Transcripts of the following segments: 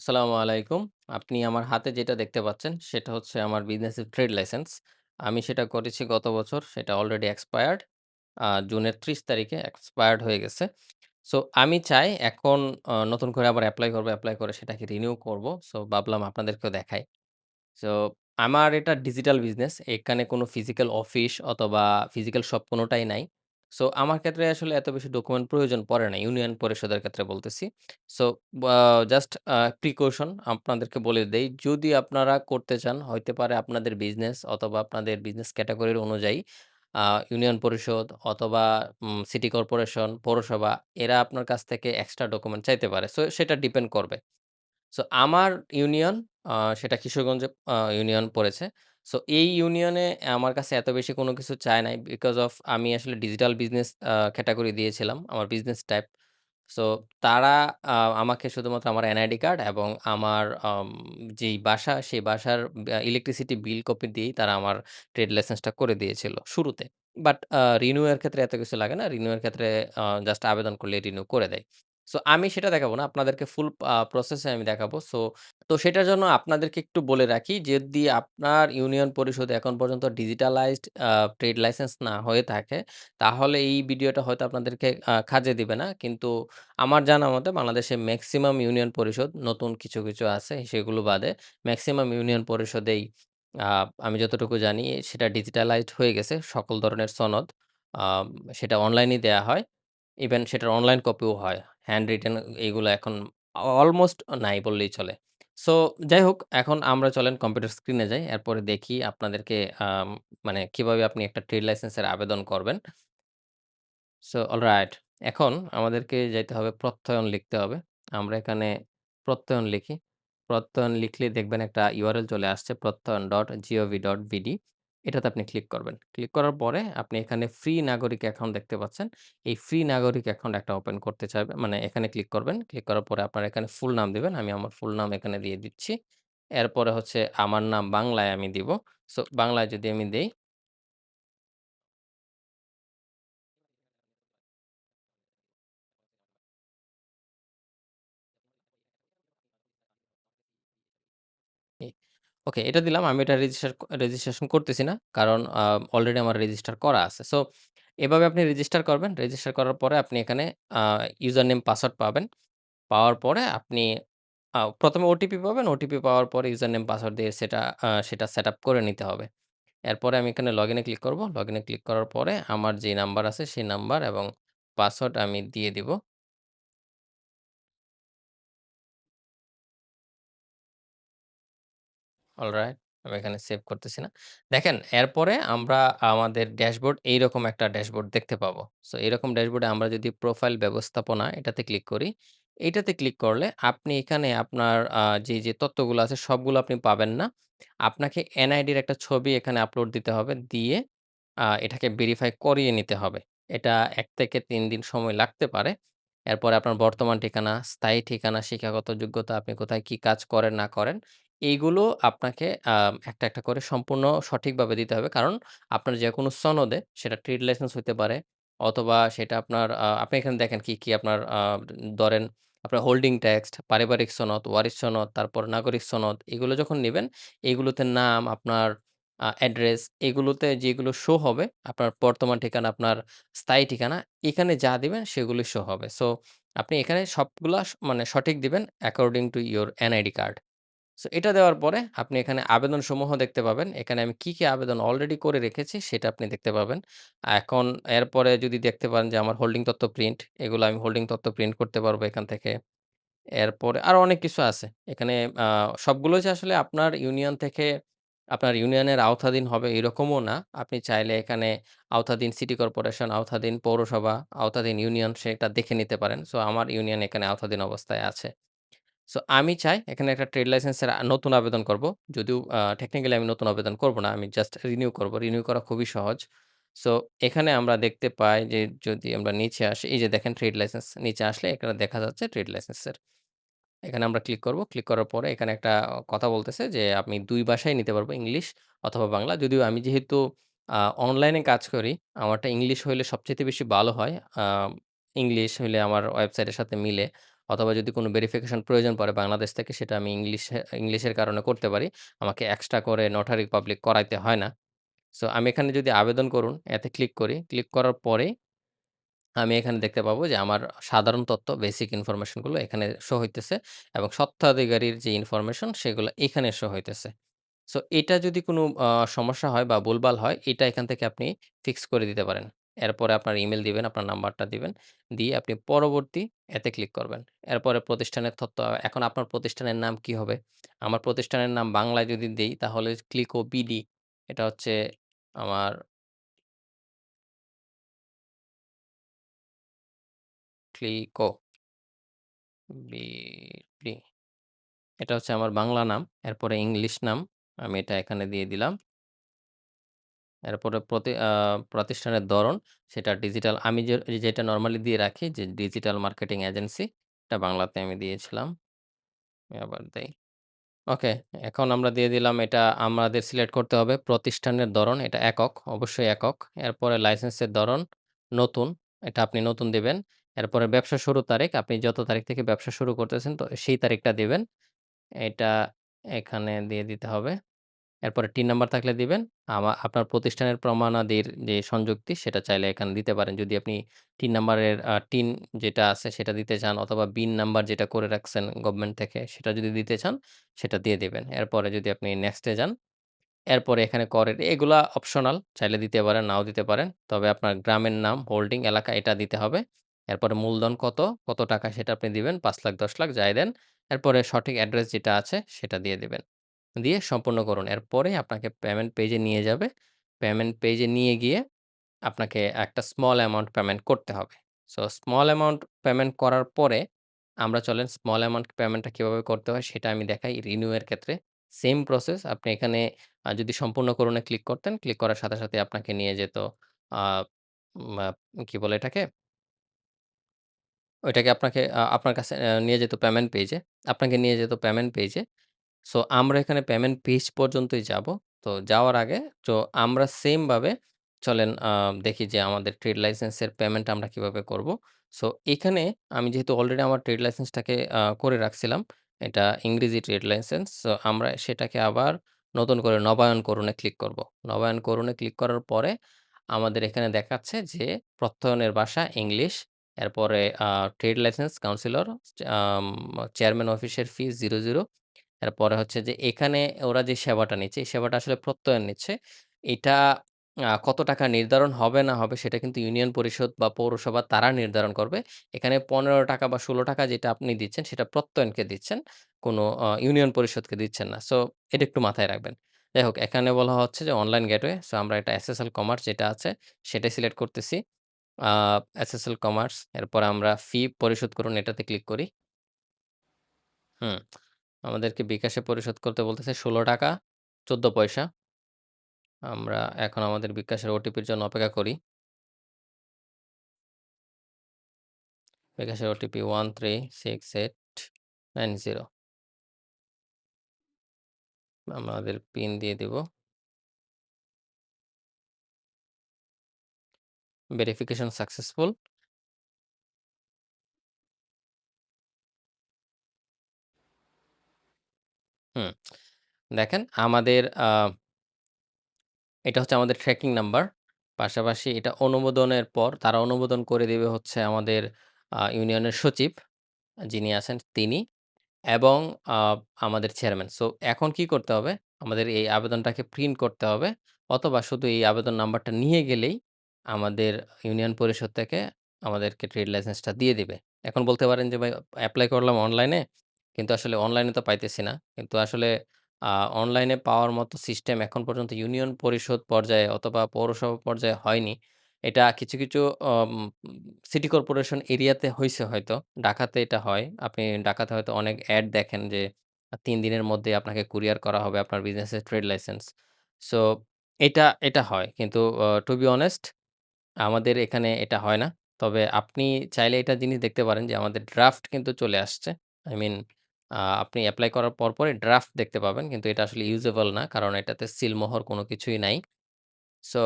আসসালামু আলাইকুম। আপনি আমার হাতে যেটা দেখতে পাচ্ছেন, সেটা হচ্ছে আমার বিজনেসের ট্রেড লাইসেন্স। আমি সেটা করেছি গত বছর। সেটা অলরেডি এক্সপায়ার্ড। জুনের ৩০ তারিখে এক্সপায়ার্ড হয়ে গেছে। সো আমি চাই এখন নতুন করে আবার এপ্লাই করব। এপ্লাই করে সেটাকে রিনিউ করব। সো ভাবলাম আপনাদেরকেও দেখাই। সো আমার এটা ডিজিটাল বিজনেস। এখানে কোনো ফিজিক্যাল অফিস অথবা ফিজিক্যাল শপ কোনটাই নাই। সো আমার ক্ষেত্রে আসলে এত বেশি ডকুমেন্ট প্রয়োজন পড়ে না। ইউনিয়ন পরিষদের ক্ষেত্রে বলতেছি। সো বা জাস্ট প্রিকশন আপনাদেরকে বলে দেই। যদি আপনারা করতে চান, হইতে পারে আপনাদের বিজনেস অথবা আপনাদের বিজনেস ক্যাটেগরির অনুযায়ী আ ইউনিয়ন পরিষদ অথবা সিটি কর্পোরেশন, পৌরসভা এরা আপনার কাছ থেকে এক্সট্রা ডকুমেন্ট চাইতে পারে। সো সেটা ডিপেন্ড করবে। সো আমার ইউনিয়ন সেটা কিশোরগঞ্জে ইউনিয়ন পড়েছে। সো এই ইউনিয়নে আমার কাছে এত বেশি কোনো কিছু চায় নাই। বিকজ অফ আমি আসলে ডিজিটাল বিজনেস ক্যাটেগরি দিয়েছিলাম। আমার বিজনেস টাইপ। সো তারা আ আমাকে শুধুমাত্র আমার এনআইডি কার্ড এবং আমার যেই বাসা, সেই বাসার ইলেকট্রিসিটি বিল কপি দিয়েই তারা আমার ট্রেড লাইসেন্সটা করে দিয়েছিল শুরুতে। বাট রিনিউ এর ক্ষেত্রে এত কিছু লাগে না। রিনিউ এর ক্ষেত্রে জাস্ট আবেদন করলেই রিনিউ করে দেয়। সো আমি সেটা দেখাবো না। আপনাদেরকে ফুল প্রসেস এ আমি দেখাবো। তো সেটার জন্য আপনাদেরকে একটু বলে রাখি, যদি আপনার ইউনিয়ন পরিষদে এখন পর্যন্ত ডিজিটালাইজড ট্রেড লাইসেন্স না হয়ে থাকে, তাহলে এই ভিডিওটা হয়তো আপনাদেরকে কাজে দিবে না। কিন্তু আমার জানা মতে বাংলাদেশে মেক্সিমাম ইউনিয়ন পরিষদ নতুন কিছু আছে সেগুলো বাদে মেক্সিমাম ইউনিয়ন পরিষদেই আ আমি যতটুকু জানি সেটা ডিজিটালাইজড হয়ে গেছে। সকল ধরনের সনদ আম সেটা অনলাইনেই দেয়া হয়। ইভেন সেটার অনলাইন কপিও হয়। হ্যান্ড রিটেন এগুলো এখন অলমোস্ট নাই বললেই চলে। সো যাই হোক, এখন আমরা চলেন কম্পিউটার স্ক্রিনে যাই। এরপরে দেখি আপনাদেরকে মানে কিভাবে আপনি একটা ট্রেড লাইসেন্সের আবেদন করবেন। So alright. এখন আমাদেরকে যাইতে হবে প্রত্যয়ন লিখতে হবে। আমরা এখানে প্রত্যয়ন লিখি। প্রত্যয়ন লিখলেই দেখবেন একটা ইউআরএল চলে আসছে প্রত্যয়ন.gov.bd। এটাতে আপনি ক্লিক করবেন। ক্লিক করার পরে আপনি এখানে ফ্রি নাগরিক অ্যাকাউন্ট দেখতে পাচ্ছেন। এই ফ্রি নাগরিক অ্যাকাউন্ট একটা ওপেন করতে চাইবেন, মানে এখানে ক্লিক করবেন। ক্লিক করার পরে আপনার এখানে ফুল নাম দিবেন। আমি আমার ফুল নাম এখানে দিয়ে দিচ্ছি। এরপরে হচ্ছে আমার নাম বাংলায় আমি দিব। সো বাংলায় যদি আমি দেই, ই ওকে, এটা দিলাম। আমি এটা রেজিস্ট্রেশন করতেছি না। কারণ অলরেডি আমার রেজিস্টার করা আছে। সো এভাবে আপনি রেজিস্টার করবেন। রেজিস্টার করার পরে আপনি এখানে আ ইউজার নেম, পাসওয়ার্ড পাবেন। পাওয়ার পরে আপনি ১ম এ ওটিপি পাবেন। ওটিপি পাওয়ার পরে ইউজার নেম, পাসওয়ার্ড দিয়ে সেটা সেটআপ করে নিতে হবে। এরপরে আমি এখানে লগইন এ ক্লিক করব। লগইন এ ক্লিক করার পরে আমার যে নাম্বার আছে সেই নাম্বার এবং পাসওয়ার্ড আমি দিয়ে দিব। অলরাইট। আমি এখানে সেভ করতেছি না। দেখেন, এরপরে আমরা আমাদের ড্যাশবোর্ড এইরকম একটা ড্যাশবোর্ড দেখতে পাবো। সো এরকম ড্যাশবোর্ডে আমরা যদি প্রোফাইল ব্যবস্থাপনা এটাতে ক্লিক করি, এইটাতে ক্লিক করলে আপনি এখানে আপনার যে তথ্যগুলো আছে সবগুলো আপনি পাবেন না। আপনাকে এনআইডির একটা ছবি এখানে আপলোড দিতে হবে। দিয়ে এটাকে ভেরিফাই করিয়ে নিতে হবে। এটা ১ থেকে ৩ দিন সময় লাগতে পারে। এরপরে আপনার বর্তমান ঠিকানা, স্থায়ী ঠিকানা, শিক্ষাগত যোগ্যতা, আপনি কোথায় কি কাজ করেন না করেন, এইগুলো আপনাকে একটা করে সম্পূর্ণ সঠিকভাবে দিতে হবে। কারণ আপনার যেকোনো সনদে সেটা ট্রেড লাইসেন্স হইতে পারে অথবা সেটা আপনার আপনি এখানে দেখেন কি আপনার ধরেন আপনার হোল্ডিং ট্যাক্স, পারিবারিক সনদ, ওয়ারিশ সনদ, তারপর নাগরিক সনদ এগুলো যখন নিবেন, এগুলোতে নাম, আপনার অ্যাড্রেস এগুলোতে যেগুলো শো হবে, আপনার বর্তমান ঠিকানা, আপনার স্থায়ী ঠিকানা, এখানে যা দিবেন সেগুলি শো হবে। সো আপনি এখানে সবগুলা মানে সঠিক দিবেন according to your NID card. So এটা দেওয়ার পরে আপনি এখানে আবেদনসমূহ দেখতে পাবেন। এখানে আমি কি আবেদন অলরেডি করে রেখেছি সেটা আপনি দেখতে পাবেন। এখন এরপরে যদি দেখতে পান যে আমার হোল্ডিং তথ্য প্রিন্ট, এগুলো আমি হোল্ডিং তথ্য প্রিন্ট করতে পারবো এখান থেকে। এরপরে আরো অনেক কিছু আছে। এখানে আ সবগুলো যে আসলে আপনার ইউনিয়ন থেকে আপনার ইউনিয়নের আওতাধীন হবে এরকমও না। আপনি চাইলে এখানে আওতাধীন সিটি কর্পোরেশন, আওতাধীন পৌরসভা, আওতাধীন ইউনিয়ন সেটা দেখে নিতে পারেন। সো আমার ইউনিয়ন এখানে আওতাধীন অবস্থায় আছে। সো আমি চাই এখানে একটা ট্রেড লাইসেন্সের নতুন আবেদন করব। যদিও টেকনিক্যালি আমি নতুন আবেদন করব না। আমি জাস্ট রিনিউ করব। রিনিউ করা খুবই সহজ। সো এখানে আমরা দেখতে পাই যে যদি আমরা নিচে আসি, এই যে দেখেন ট্রেড লাইসেন্স নিচে আসলে এখানে দেখা যাচ্ছে ট্রেড লাইসেন্সের। এখানে আমরা ক্লিক করব। ক্লিক করার পরে এখানে একটা কথা বলতেছে যে আমি ২ ভাষায় নিতে পারবো, ইংলিশ অথবা বাংলা। যদিও আমি যেহেতু আ অনলাইনে কাজ করি, আমারটা ইংলিশ হইলে সবচাইতে বেশি ভালো হয়। আ ইংলিশ হইলে আমার ওয়েবসাইটের সাথে মিলে। অথবা যদি কোনো ভেরিফিকেশন প্রয়োজন পড়ে বাংলাদেশ থেকে সেটা আমি ইংলিশের কারণে করতে পারি। আমাকে এক্সট্রা করে নোটারি পাবলিক করাইতে হয় না। সো আমি এখানে যদি আবেদন করুন এতে ক্লিক করি। ক্লিক করার পরেই আমি এখানে দেখতে পাবো যে আমার সাধারণ তথ্য বেসিক ইনফরমেশন গুলো এখানে শো হইতেছে এবং স্বত্বাধিকারীর যে ইনফরমেশন সেগুলো এখানে শো হইতেছে। সো এটা যদি কোনো সমস্যা হয় বা ভুলভাল হয়, এটা এখান থেকে আপনি ফিক্স করে দিতে পারেন। এরপরে আপনার ইমেইল দিবেন, আপনার নাম্বারটা দিবেন। দিয়ে আপনি পরবর্তী এতে ক্লিক করবেন। এরপরে প্রতিষ্ঠানের তথ্য এখন আপনার প্রতিষ্ঠানের নাম কি হবে? আমার প্রতিষ্ঠানের নাম বাংলায় যদি দেই তাহলে ক্লিকো বিডি এটা হচ্ছে আমার ক্লিকো বিডি এটা হচ্ছে আমার বাংলা নাম। এরপরে ইংলিশ নাম। আমি এটা এখানে দিয়ে দিলাম। এরপরে প্রতিষ্ঠানের ধরন সেটা ডিজিটাল আমি যেটা নরমালি দিয়ে রাখি যে ডিজিটাল মার্কেটিং এজেন্সি এটা বাংলাতে আমি দিয়েছিলাম। আমি আবার দেই। ওকে, এখন আমরা দিয়ে দিলাম এটা আমাদের সিলেক্ট করতে হবে প্রতিষ্ঠানের ধরন এটা একক, অবশ্যই একক। এরপরে লাইসেন্সের ধরন নতুন, এটা আপনি নতুন দিবেন। এরপরে ব্যবসা শুরুর তারিখ, আপনি যত তারিখ থেকে ব্যবসা শুরু করতেছেন তো সেই তারিখটা দিবেন। এটা এখানে দিয়ে দিতে হবে। এরপরে টিন নাম্বার থাকলে দিবেন। আপনার প্রতিষ্ঠানের প্রমাণাদির যে সংযুক্তি সেটা চাইলে এখানে দিতে পারেন। যদি আপনি টিন নাম্বারের টিন যেটা আছে সেটা দিতে চান অথবা বিন নাম্বার যেটা করে রাখছেন গভর্নমেন্ট থেকে সেটা যদি দিতে চান সেটা দিয়ে দিবেন। এরপরে যদি আপনি নেক্সট এ যান, এরপরে এখানে করের এগুলা অপশনাল চাইলে দিতে পারেন, নাও দিতে পারেন। তবে আপনার গ্রামের নাম, হোল্ডিং এলাকা এটা দিতে হবে। এরপরে মূলধন কত টাকা সেটা আপনি দিবেন। ৫,০০,০০০, ১০,০০,০০০ যাই দেন। এরপরে সঠিক অ্যাড্রেস যেটা আছে সেটা দিয়ে দিবেন। দিয়ে সম্পূর্ণ করুন। এরপরে আপনাকে পেমেন্ট পেজে নিয়ে যাবে। পেমেন্ট পেজে নিয়ে গিয়ে আপনাকে একটা স্মল অ্যামাউন্ট পেমেন্ট করতে হবে। সো স্মল অ্যামাউন্ট পেমেন্ট করার পরে আমরা চলেন স্মল অ্যামাউন্ট পেমেন্টটা কিভাবে করতে হয় সেটা আমি দেখাই রিনিউ এর ক্ষেত্রে। সেম প্রসেস আপনি এখানে যদি সম্পূর্ণ করুন এ ক্লিক করতেন, ক্লিক করার সাথে, সাথে আপনাকে নিয়ে যেত আ মা কি বলে এটাকে? ওইটাকে আপনাকে আপনার কাছে নিয়ে যেত পেমেন্ট পেজে। আপনাকে নিয়ে যেত পেমেন্ট পেজে। সো আমরা এখানে পেমেন্ট পেজ পর্যন্তই যাবো। তো যাওয়ার আগে আমরা সেম ভাবে চলেন দেখি যে আমাদের ট্রেড লাইসেন্সের পেমেন্ট আমরা কিভাবে করব। সো এখানে আমি যেহেতু অলরেডি আমার ট্রেড লাইসেন্সটাকে করে রাখছিলাম। এটা ইংরেজি ট্রেড লাইসেন্স। সো আমরা সেটাকে আবার নতুন করে নবায়ন করুন এ ক্লিক করব। নবায়ন করুন এ ক্লিক করার পরে আমাদের এখানে দেখাচ্ছে যে প্রত্যয়নের ভাষা ইংলিশ। এরপরে ট্রেড লাইসেন্স কাউন্সিলর আম চেয়ারম্যান অফিসের ফি ০০ এরপরে হচ্ছে যে এখানে ওরা যে সেবাটা নিচ্ছে, এই সেবাটা আসলে প্রত্যয়ন নিচ্ছে। এটা কত টাকা নির্ধারণ হবে না হবে সেটা কিন্তু ইউনিয়ন পরিষদ বা পৌরসভা তারা নির্ধারণ করবে। এখানে ৳১৫ বা ৳১৬ যেটা আপনি দিচ্ছেন সেটা প্রত্যয়নকে দিচ্ছেন। কোনো ইউনিয়ন পরিষদকে দিচ্ছেন না। সো এটা একটু মাথায় রাখবেন। যাই হোক এখানে বলা হচ্ছে যে অনলাইন গেটওয়ে। সো আমরা এটা এসএসএল কমার্স যেটা আছে সেটাই সিলেক্ট করতেছি। আ এসএসএল কমার্স এরপরে আমরা ফি পরিশোধ করুন এটাতে ক্লিক করি। হুম। আমাদেরকে বিকাশে পরিশোধ করতে বলতেছে ৳১৬ ১৪ পয়সা। আমরা এখন আমাদের বিকাশের ওটিপির জন্য অপেক্ষা করি। বিকাশের ওটিপি 136890 আমাদের পিন দিয়ে দিব। Verification successful. হুম। দেখেন আমাদের এটা হচ্ছে আমাদের ট্র্যাকিং নাম্বার। পাশাপাশি এটা অনুমোদনের পর তারা অনুমোদন করে দিবে হচ্ছে আমাদের ইউনিয়নের সচিব যিনি আছেন তিনি। এবং আ আমাদের চেয়ারম্যান। সো এখন কি করতে হবে? আমাদের এই আবেদনটাকে প্রিন্ট করতে হবে অথবা শুধু এই আবেদন নাম্বারটা নিয়ে গেলেই আমাদের ইউনিয়ন পরিষদ থেকে আমাদেরকে ট্রেড লাইসেন্সটা দিয়ে দিবে। এখন বলতে পারেন যে, "ভাই এপ্লাই করলাম অনলাইনে, কিন্তু আসলে অনলাইনে তো পাইতেছি না।" কিন্তু আসলে আ অনলাইনে পাওয়ার মতো সিস্টেম এখন পর্যন্ত ইউনিয়ন পরিষদ পর্যায়ে অথবা পৌরসভা পর্যায়ে হয়নি। এটা কিছু অম সিটি কর্পোরেশন এরিয়াতে হইছে হয়তো। ঢাকাতে এটা হয়। আপনি ঢাকাতে হয়তো অনেক এড দেখেন যে ৩ দিনের মধ্যে আপনাকে কুরিয়ার করা হবে আপনার বিজনেসের ট্রেড লাইসেন্স। সো এটা হয়। কিন্তু টু বি অনেস্ট আমাদের এখানে এটা হয় না। তবে আপনি চাইলে এটা জিনিস দেখতে পারেন যে আমাদের ড্রাফট কিন্তু চলে আসছে। আই মিন আপনি এপ্লাই করার পরপরই ড্রাফট দেখতে পাবেন। কিন্তু এটা আসলে ইউজেবল না। কারণ এটাতে সিলমোহর কোনো কিছুই নাই। সো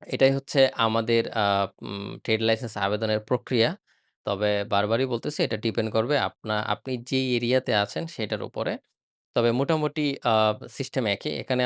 এটাই হচ্ছে আমাদের ট্রেড লাইসেন্স আবেদনের প্রক্রিয়া। তবে বারবারই বলতেছি এটা ডিপেন্ড করবে আপনি যেই এরিয়াতে আছেন সেটার উপরে। তবে মোটামুটি আ সিস্টেম একই। এখানে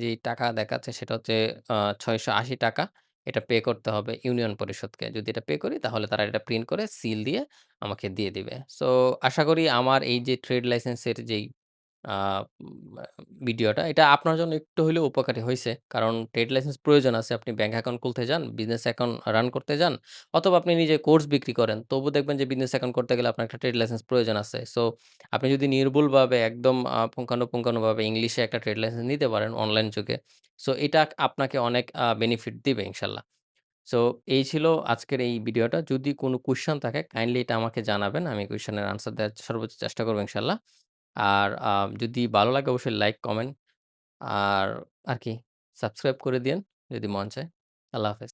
যেই টাকা দেখাচ্ছে সেটা হচ্ছে ৳৬৮০ এটা পে করতে হবে ইউনিয়ন পরিষদকে। যদি এটা পে করি তাহলে তারা এটা প্রিন্ট করে সিল দিয়ে আমাকে দিয়ে দিবে। সো আশা করি আমার এই যে ট্রেড লাইসেন্সের যেই আ উম আ ভিডিওটা এটা আপনার জন্য একটু হইলেও উপকারী হইছে। কারণ ট্রেড লাইসেন্স প্রয়োজন আছে। আপনি ব্যাংক অ্যাকাউন্ট খুলতে যান, বিজনেস অ্যাকাউন্ট রান করতে যান অথবা আপনি নিজে কোর্স বিক্রি করেন। তবু দেখবেন যে বিজনেস অ্যাকাউন্ট করতে গেলে আপনার একটা ট্রেড লাইসেন্স প্রয়োজন আছে। সো আপনি যদি নির্ভুলভাবে একদম পুঙ্খানুপুঙ্খানুভাবে ইংলিশে একটা ট্রেড লাইসেন্স নিতে পারেন অনলাইন যুগে। সো এটা আপনাকে অনেক বেনিফিট দিবে ইনশাআল্লাহ। সো এই ছিল আজকের এই ভিডিওটা। যদি কোন কোয়েশ্চেন থাকে কাইন্ডলি এটা আমাকে জানাবেন। আমি কোয়েশ্চেনের আনসার দেওয়ার সর্বোচ্চ চেষ্টা করব ইনশাআল্লাহ। আর যদি ভালো লাগে অবশ্যই লাইক, কমেন্ট আর কি সাবস্ক্রাইব করে দিয়েন যদি মন চায়। আল্লাহ হাফেজ।